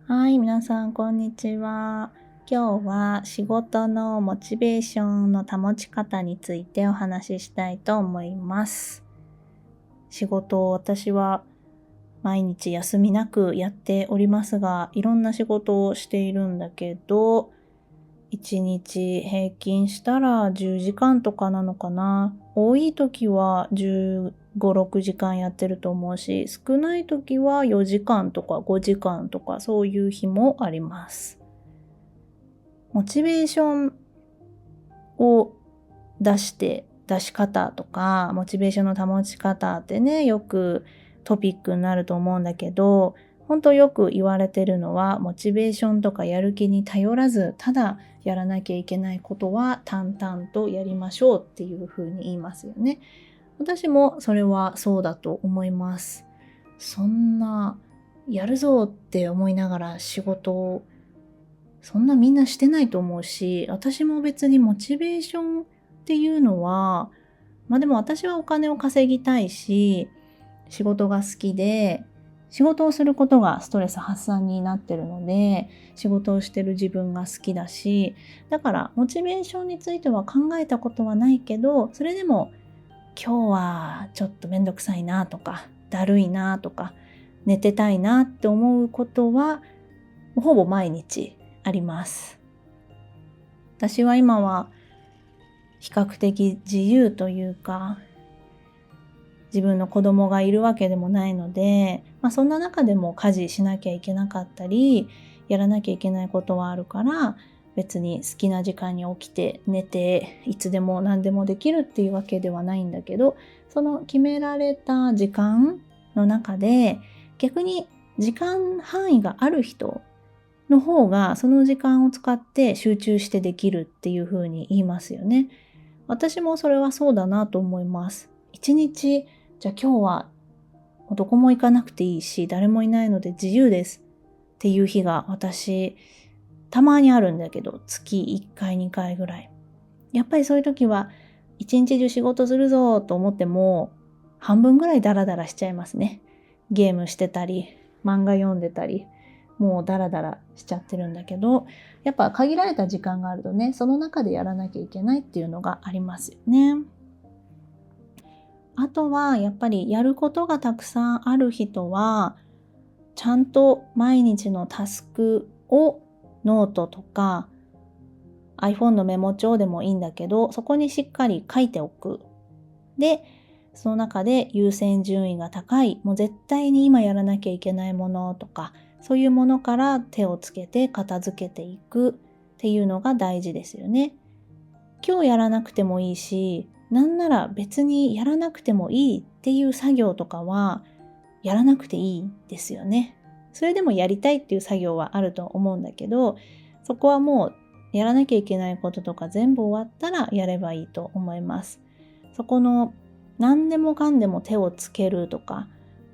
はい、皆さんこんにちは。今日は仕事のモチベーションの保ち方についてお話ししたいと思います。仕事を私は毎日休みなくやっておりますが、いろんな仕事をしているんだけど、1日平均したら10時間とかなのかな。多い時は15、6時間やってると思うし、少ない時は4時間とか5時間とかそういう日もあります。モチベーションを出し方とか、モチベーションの保ち方ってね、よくトピックになると思うんだけど、ほんとよく言われてるのは、モチベーションとかやる気に頼らず、ただやらなきゃいけないことは淡々とやりましょうっていう風に言いますよね。私もそれはそうだと思います。そんな、やるぞって思いながら仕事をそんなみんなしてないと思うし、私も別にモチベーションっていうのは、でも私はお金を稼ぎたいし、仕事が好きで、仕事をすることがストレス発散になってるので、仕事をしてる自分が好きだし、だからモチベーションについては考えたことはないけど、それでも今日はちょっとめんどくさいなとか、だるいなとか、寝てたいなって思うことは、ほぼ毎日あります。私は今は比較的自由というか、自分の子供がいるわけでもないので、そんな中でも家事しなきゃいけなかったり、やらなきゃいけないことはあるから、別に好きな時間に起きて寝て、いつでも何でもできるっていうわけではないんだけど、その決められた時間の中で、逆に時間範囲がある人の方がその時間を使って集中してできるっていう風に言いますよね。私もそれはそうだなと思います。一日、じゃあ今日はどこも行かなくていいし、誰もいないので自由ですっていう日が私、たまにあるんだけど、月1回、2回ぐらい。やっぱりそういう時は、一日中仕事するぞと思っても、半分ぐらいダラダラしちゃいますね。ゲームしてたり、漫画読んでたり、もうダラダラしちゃってるんだけど、やっぱ限られた時間があるとね、その中でやらなきゃいけないっていうのがありますよね。あとは、やっぱりやることがたくさんある人は、ちゃんと毎日のタスクをノートとか iPhone のメモ帳でもいいんだけど、そこにしっかり書いておく。で、その中で優先順位が高い、もう絶対に今やらなきゃいけないものとか、そういうものから手をつけて片付けていくっていうのが大事ですよね。今日やらなくてもいいし、なんなら別にやらなくてもいいっていう作業とかはやらなくていいですよね。それでもやりたいっていう作業はあると思うんだけど、そこはもうやらなきゃいけないこととか全部終わったらやればいいと思います。そこの何でもかんでも手をつけるとか、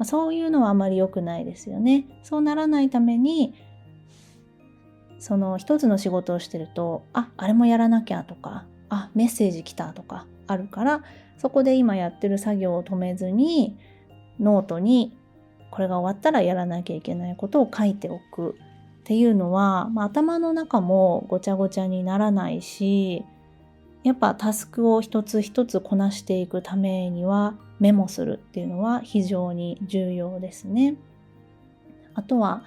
そういうのはあまり良くないですよね。そうならないために、その一つの仕事をしてると、あれもやらなきゃとか、メッセージ来たとかあるから、そこで今やってる作業を止めずに、ノートにこれが終わったらやらなきゃいけないことを書いておくっていうのは、頭の中もごちゃごちゃにならないし、やっぱタスクを一つ一つこなしていくためにはメモするっていうのは非常に重要ですね。あとは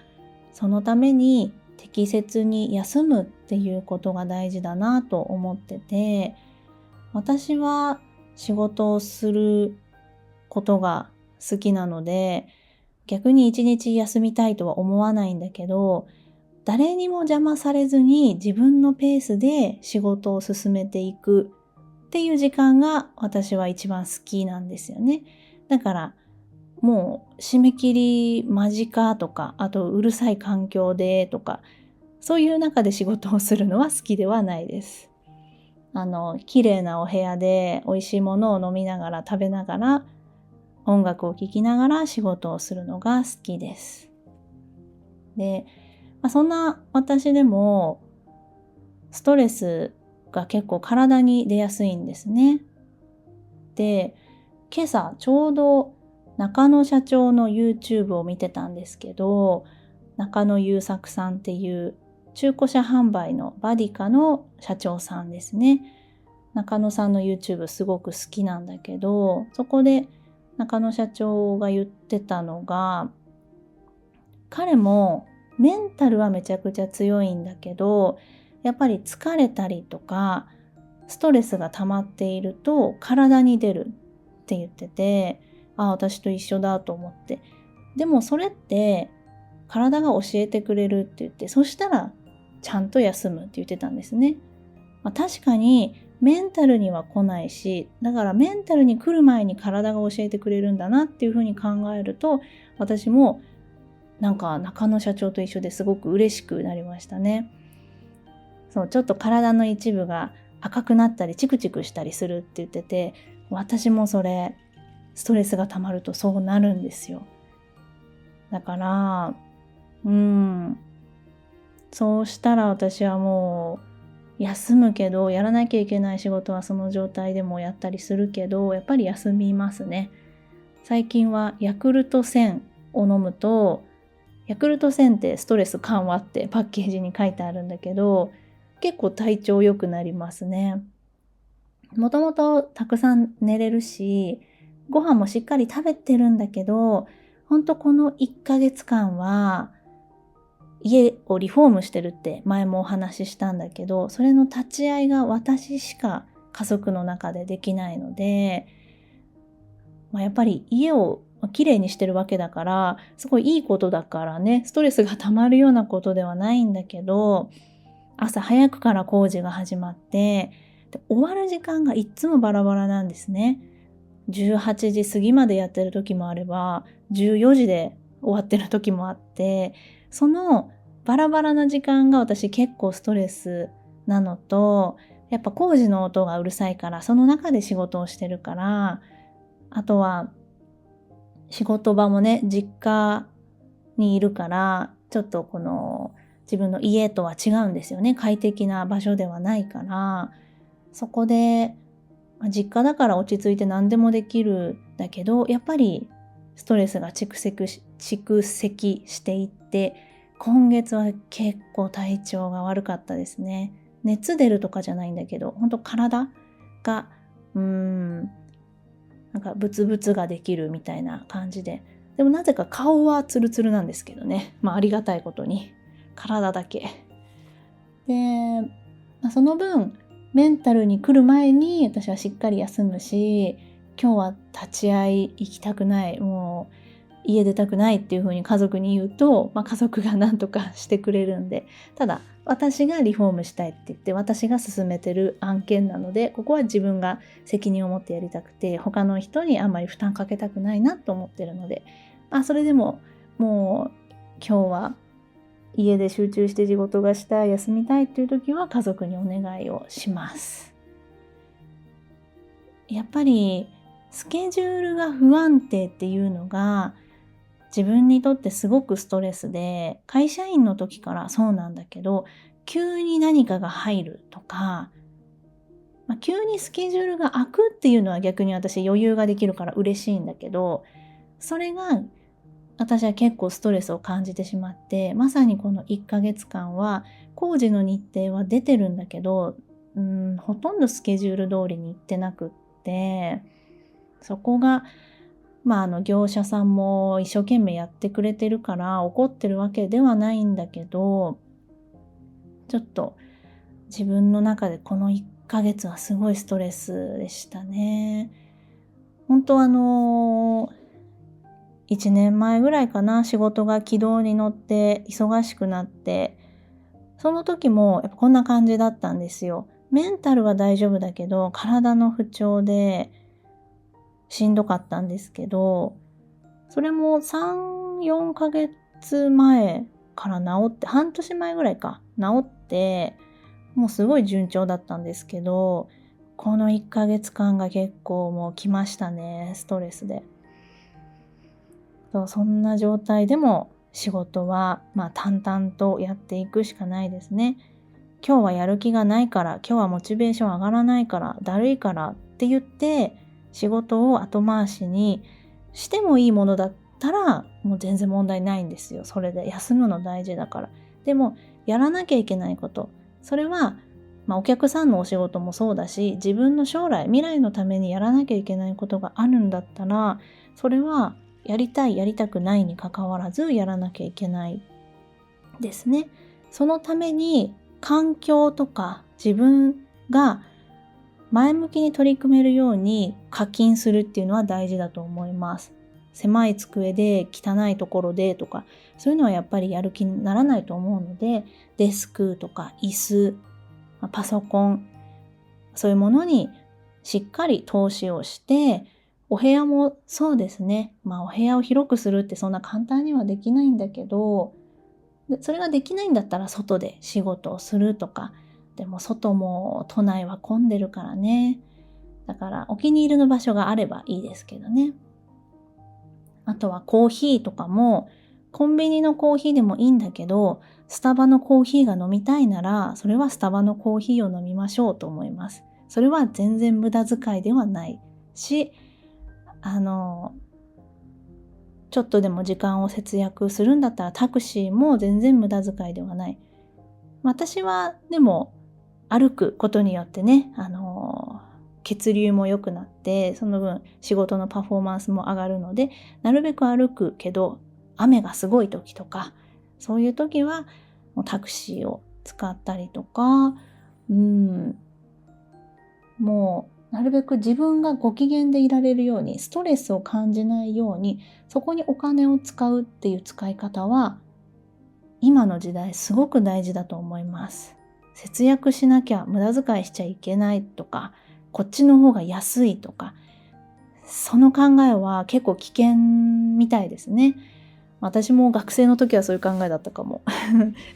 そのために適切に休むっていうことが大事だなと思ってて、私は仕事をすることが好きなので、逆に一日休みたいとは思わないんだけど、誰にも邪魔されずに自分のペースで仕事を進めていくっていう時間が私は一番好きなんですよね。だからもう締め切り間近とか、あとうるさい環境でとか、そういう中で仕事をするのは好きではないです。綺麗なお部屋で美味しいものを飲みながら食べながら音楽を聴きながら仕事をするのが好きです。で、そんな私でもストレスが結構体に出やすいんですね。で、今朝ちょうど中野社長の YouTube を見てたんですけど、中野優作さんっていう中古車販売のバディカの社長さんですね。中野さんの YouTube すごく好きなんだけど、そこで中野社長が言ってたのが、彼もメンタルはめちゃくちゃ強いんだけど、やっぱり疲れたりとかストレスが溜まっていると体に出るって言ってて、私と一緒だと思って。でもそれって体が教えてくれるって言って、そしたらちゃんと休むって言ってたんですね。確かにメンタルには来ないし、だからメンタルに来る前に体が教えてくれるんだなっていうふうに考えると、私もなんか中野社長と一緒ですごく嬉しくなりましたね。そう、ちょっと体の一部が赤くなったりチクチクしたりするって言ってて、私もそれストレスが溜まるとそうなるんですよ。だからそうしたら私はもう休むけど、やらなきゃいけない仕事はその状態でもやったりするけど、やっぱり休みますね。最近はヤクルト1000を飲むと、ヤクルト1000ってストレス緩和ってパッケージに書いてあるんだけど、結構体調良くなりますね。もともとたくさん寝れるし、ご飯もしっかり食べてるんだけど、ほんとこの1ヶ月間は家をリフォームしてるって前もお話ししたんだけど、それの立ち会いが私しか家族の中でできないので、やっぱり家をきれいにしてるわけだから、すごいいいことだからね、ストレスが溜まるようなことではないんだけど、朝早くから工事が始まって、で終わる時間がいっつもバラバラなんですね。18時過ぎまでやってる時もあれば、14時で終わってる時もあって、そのバラバラな時間が私結構ストレスなのと、やっぱ工事の音がうるさいから、その中で仕事をしてるから、あとは仕事場もね、実家にいるから、ちょっとこの自分の家とは違うんですよね。快適な場所ではないから、そこで実家だから落ち着いて何でもできるんだけど、やっぱりストレスが蓄積していって、今月は結構体調が悪かったですね。熱出るとかじゃないんだけど、本当体がなんかブツブツができるみたいな感じで、でもなぜか顔はツルツルなんですけどね。ありがたいことに体だけで、その分メンタルに来る前に私はしっかり休むし、今日は立ち会い行きたくない、もう家出たくないっていう風に家族に言うと、家族が何とかしてくれるんで、ただ私がリフォームしたいって言って私が進めてる案件なので、ここは自分が責任を持ってやりたくて、他の人にあんまり負担かけたくないなと思ってるので、それでももう今日は家で集中して仕事がしたい、休みたいっていう時は家族にお願いをします。やっぱりスケジュールが不安定っていうのが自分にとってすごくストレスで、会社員の時からそうなんだけど、急に何かが入るとか、急にスケジュールが空くっていうのは逆に私余裕ができるから嬉しいんだけど、それが私は結構ストレスを感じてしまって、まさにこの1ヶ月間は工事の日程は出てるんだけど、ほとんどスケジュール通りに行ってなくって、そこが業者さんも一生懸命やってくれてるから怒ってるわけではないんだけど、ちょっと自分の中でこの1ヶ月はすごいストレスでしたね。本当1年前ぐらいかな、仕事が軌道に乗って忙しくなって、その時もやっぱこんな感じだったんですよ。メンタルは大丈夫だけど体の不調でしんどかったんですけど、それも3、4ヶ月前から治って、半年前ぐらいか、治って、もうすごい順調だったんですけど、この1ヶ月間が結構もう来ましたね、ストレスで。そんな状態でも仕事は淡々とやっていくしかないですね。今日はやる気がないから、今日はモチベーション上がらないから、だるいからって言って仕事を後回しにしてもいいものだっったらもう全然問題ないんですよ。それで休むの大事だから。でもやらなきゃいけないこと、それはお客さんのお仕事もそうだし、自分の将来未来のためにやらなきゃいけないことがあるんだったら、それはやりたいやりたくないにかかわらずやらなきゃいけないですね。そのために環境とか自分が前向きに取り組めるように課金するっていうのは大事だと思います。狭い机で汚いところでとか、そういうのはやっぱりやる気にならないと思うので、デスクとか椅子、パソコン、そういうものにしっかり投資をして、お部屋もそうですね。お部屋を広くするってそんな簡単にはできないんだけど、それができないんだったら外で仕事をするとか、でも外も都内は混んでるからね。だからお気に入りの場所があればいいですけどね。あとはコーヒーとかも、コンビニのコーヒーでもいいんだけど、スタバのコーヒーが飲みたいなら、それはスタバのコーヒーを飲みましょうと思います。それは全然無駄遣いではないし、ちょっとでも時間を節約するんだったらタクシーも全然無駄遣いではない。私はでも歩くことによってね、血流も良くなって、その分仕事のパフォーマンスも上がるので、なるべく歩くけど、雨がすごい時とか、そういう時はもうタクシーを使ったりとか、もうなるべく自分がご機嫌でいられるように、ストレスを感じないように、そこにお金を使うっていう使い方は、今の時代すごく大事だと思います。節約しなきゃ、無駄遣いしちゃいけないとか、こっちの方が安いとか、その考えは結構危険みたいですね。私も学生の時はそういう考えだったかも。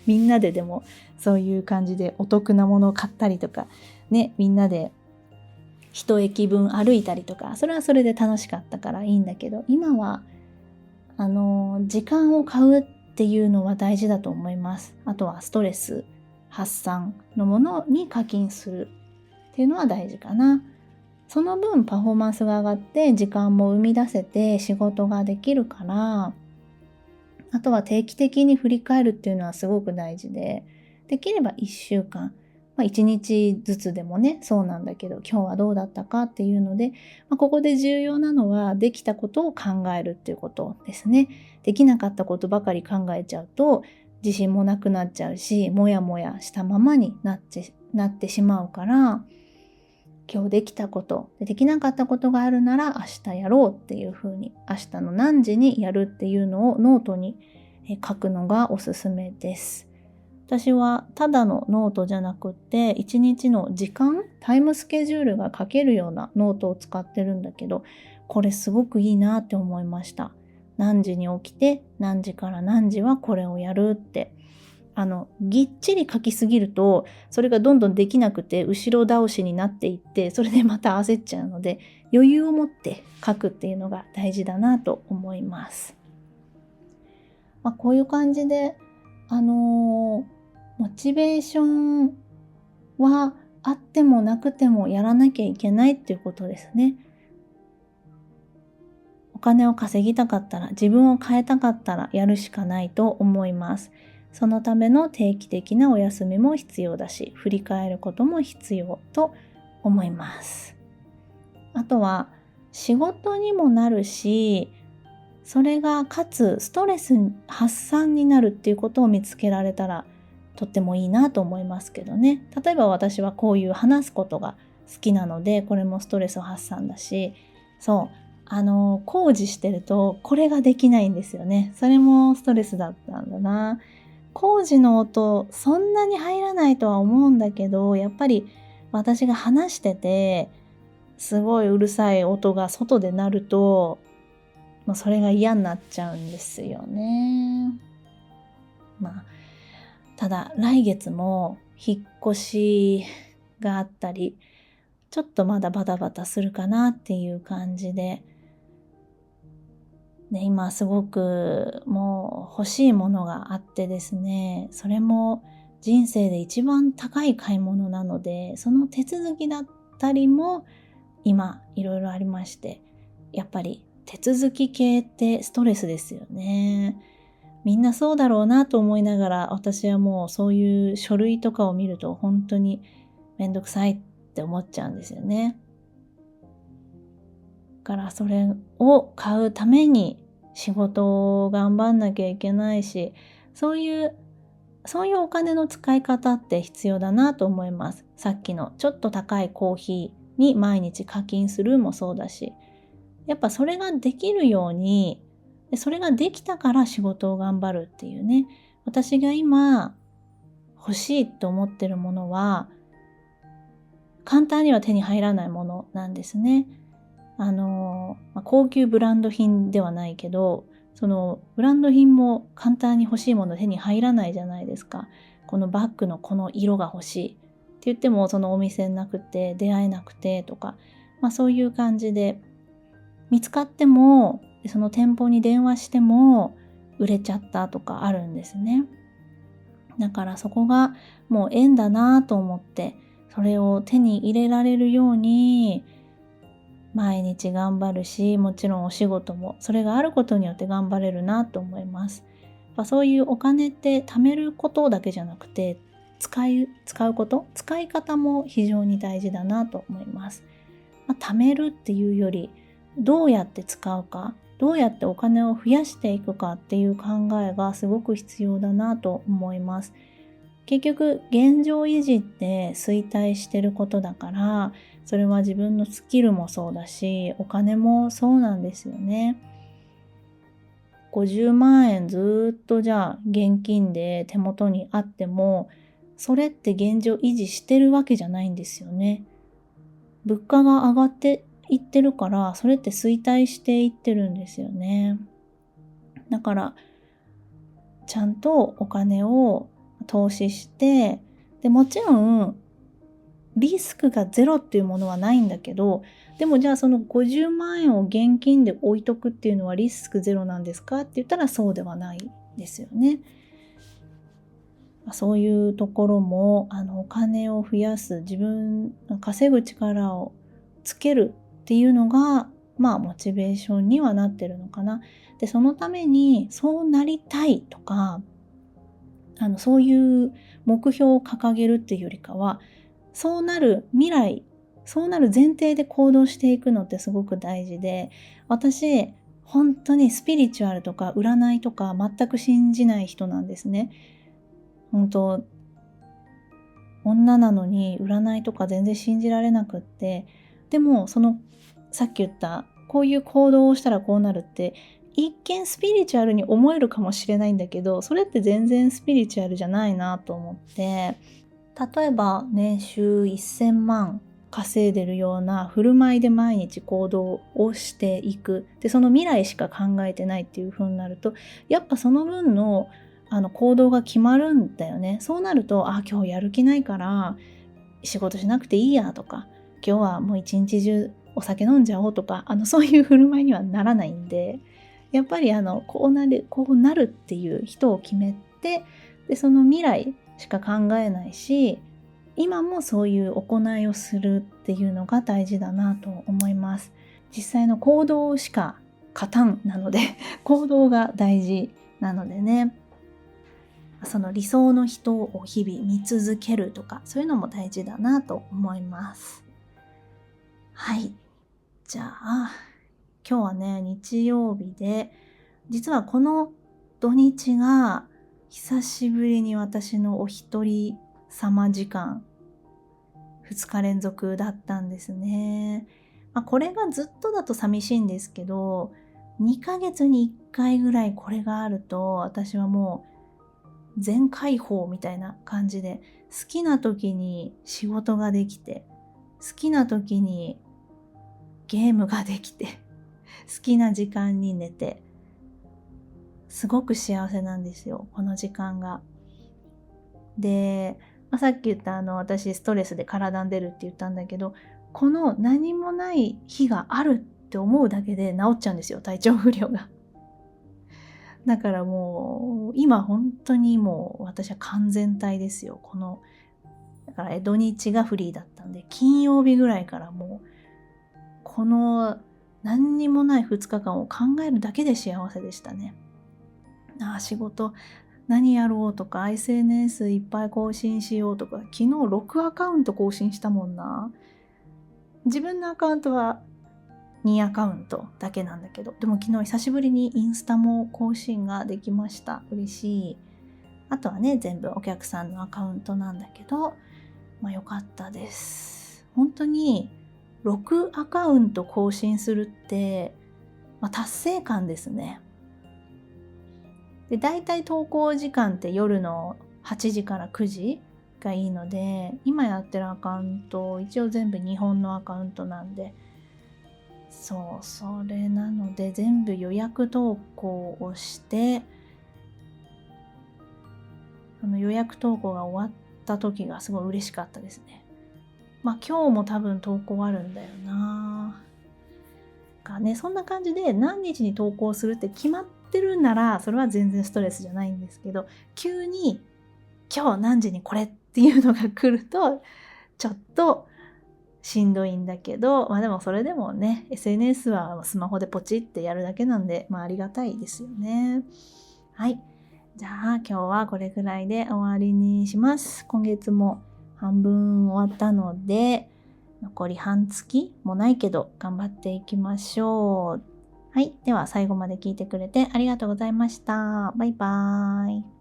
みんなででもそういう感じでお得なものを買ったりとか、ね、みんなで一駅分歩いたりとか、それはそれで楽しかったからいいんだけど、今は時間を買うっていうのは大事だと思います。あとはストレス発散のものに課金するっていうのは大事かな。その分パフォーマンスが上がって時間も生み出せて仕事ができるから、あとは定期的に振り返るっていうのはすごく大事で、できれば1週間、1日ずつでもね、そうなんだけど、今日はどうだったかっていうので、ここで重要なのはできたことを考えるっていうことですね。できなかったことばかり考えちゃうと、自信もなくなっちゃうし、もやもやしたままになってしまうから、今日できたこと、できなかったことがあるなら明日やろうっていうふうに、明日の何時にやるっていうのをノートに書くのがおすすめです。私はただのノートじゃなくって一日の時間、タイムスケジュールが書けるようなノートを使ってるんだけど、これすごくいいなって思いました。何時に起きて何時から何時はこれをやるって。ぎっちり書きすぎるとそれがどんどんできなくて後ろ倒しになっていって、それでまた焦っちゃうので、余裕を持って書くっていうのが大事だなと思います。こういう感じでモチベーションはあってもなくてもやらなきゃいけないっていうことですね。お金を稼ぎたかったら、自分を変えたかったらやるしかないと思います。そのための定期的なお休みも必要だし、振り返ることも必要と思います。あとは仕事にもなるし、それがかつストレス発散になるっていうことを見つけられたらとってもいいなと思いますけどね。例えば私はこういう話すことが好きなので、これもストレス発散だし、工事してるとこれができないんですよね。それもストレスだったんだな。工事の音そんなに入らないとは思うんだけど、やっぱり私が話しててすごいうるさい音が外で鳴ると、それが嫌になっちゃうんですよね。ただ来月も引っ越しがあったり、ちょっとまだバタバタするかなっていう感じで、今すごくもう欲しいものがあってですね、それも人生で一番高い買い物なので、その手続きだったりも今いろいろありまして、やっぱり手続き系ってストレスですよね。みんなそうだろうなと思いながら、私はもうそういう書類とかを見ると本当にめんどくさいって思っちゃうんですよね。だからそれを買うために仕事を頑張んなきゃいけないし、そういうお金の使い方って必要だなと思います。さっきのちょっと高いコーヒーに毎日課金するもそうだし、やっぱそれができるように、それができたから仕事を頑張るっていうね。私が今欲しいと思ってるものは、簡単には手に入らないものなんですね。高級ブランド品ではないけど、そのブランド品も簡単に欲しいもの手に入らないじゃないですか。このバッグのこの色が欲しいって言っても、そのお店なくて出会えなくてとか、そういう感じで見つかっても、その店舗に電話しても売れちゃったとかあるんですね。だからそこがもう縁だなと思って、それを手に入れられるように毎日頑張るし、もちろんお仕事もそれがあることによって頑張れるなと思います。そういうお金って貯めることだけじゃなくて、使うこと、使い方も非常に大事だなと思います。貯めるっていうより、どうやって使うか、どうやってお金を増やしていくかっていう考えがすごく必要だなと思います。結局現状維持って衰退してることだから、それは自分のスキルもそうだし、お金もそうなんですよね。50万円ずっとじゃあ現金で手元にあっても、それって現状維持してるわけじゃないんですよね。物価が上がっていってるから、それって衰退していってるんですよね。だからちゃんとお金を投資して、でもちろんリスクがゼロっていうものはないんだけど、でもじゃあその50万円を現金で置いとくっていうのはリスクゼロなんですかって言ったらそうではないですよね。そういうところもお金を増やす、自分の稼ぐ力をつけるっていうのがモチベーションにはなってるのかな。でそのためにそうなりたいとかそういう目標を掲げるっていうよりかは、そうなる未来、そうなる前提で行動していくのってすごく大事で、私本当にスピリチュアルとか占いとか全く信じない人なんですね。本当女なのに占いとか全然信じられなくって、でもさっき言ったこういう行動をしたらこうなるって一見スピリチュアルに思えるかもしれないんだけど、それって全然スピリチュアルじゃないなと思って、例えば年収1000万稼いでるような振る舞いで毎日行動をしていく。で、その未来しか考えてないっていう風になると、やっぱその分の行動が決まるんだよね。そうなると、今日やる気ないから仕事しなくていいやとか、今日はもう一日中お酒飲んじゃおうとか、そういう振る舞いにはならないんで、やっぱりこうなるっていう人を決めて、でその未来しか考えないし、今もそういう行いをするっていうのが大事だなと思います。実際の行動しか勝たんなので行動が大事なのでね、その理想の人を日々見続けるとか、そういうのも大事だなと思います。はい。じゃあ、今日はね、日曜日で、実はこの土日が久しぶりに私のお一人様時間、2日連続だったんですね。これがずっとだと寂しいんですけど、2ヶ月に1回ぐらいこれがあると、私はもう全開放みたいな感じで、好きな時に仕事ができて、好きな時にゲームができて、好きな時間に寝て、すごく幸せなんですよ、この時間が。で、さっき言った私ストレスで体に出るって言ったんだけど、この何もない日があるって思うだけで治っちゃうんですよ、体調不良が。だからもう今本当にもう私は完全体ですよ。だから土日がフリーだったんで、金曜日ぐらいからもうこの何にもない2日間を考えるだけで幸せでしたね。仕事何やろうとか SNS いっぱい更新しようとか、昨日6アカウント更新したもんな。自分のアカウントは2アカウントだけなんだけど、でも昨日久しぶりにインスタも更新ができました。嬉しい。あとはね、全部お客さんのアカウントなんだけど、良かったです。本当に6アカウント更新するって、達成感ですね。で、だいたい投稿時間って夜の8時から9時がいいので、今やってるアカウント一応全部日本のアカウントなんで、それなので全部予約投稿をして、予約投稿が終わった時がすごい嬉しかったですね。今日も多分投稿あるんだよな。そんな感じで何日に投稿するって決まってるなら、それは全然ストレスじゃないんですけど、急に今日何時にこれっていうのが来るとちょっとしんどいんだけど、でもそれでもね、 SNS はスマホでポチってやるだけなんで、ありがたいですよね。はい、じゃあ今日はこれぐらいで終わりにします。今月も半分終わったので、残り半月もないけど頑張っていきましょう。はい、では最後まで聞いてくれてありがとうございました。バイバーイ。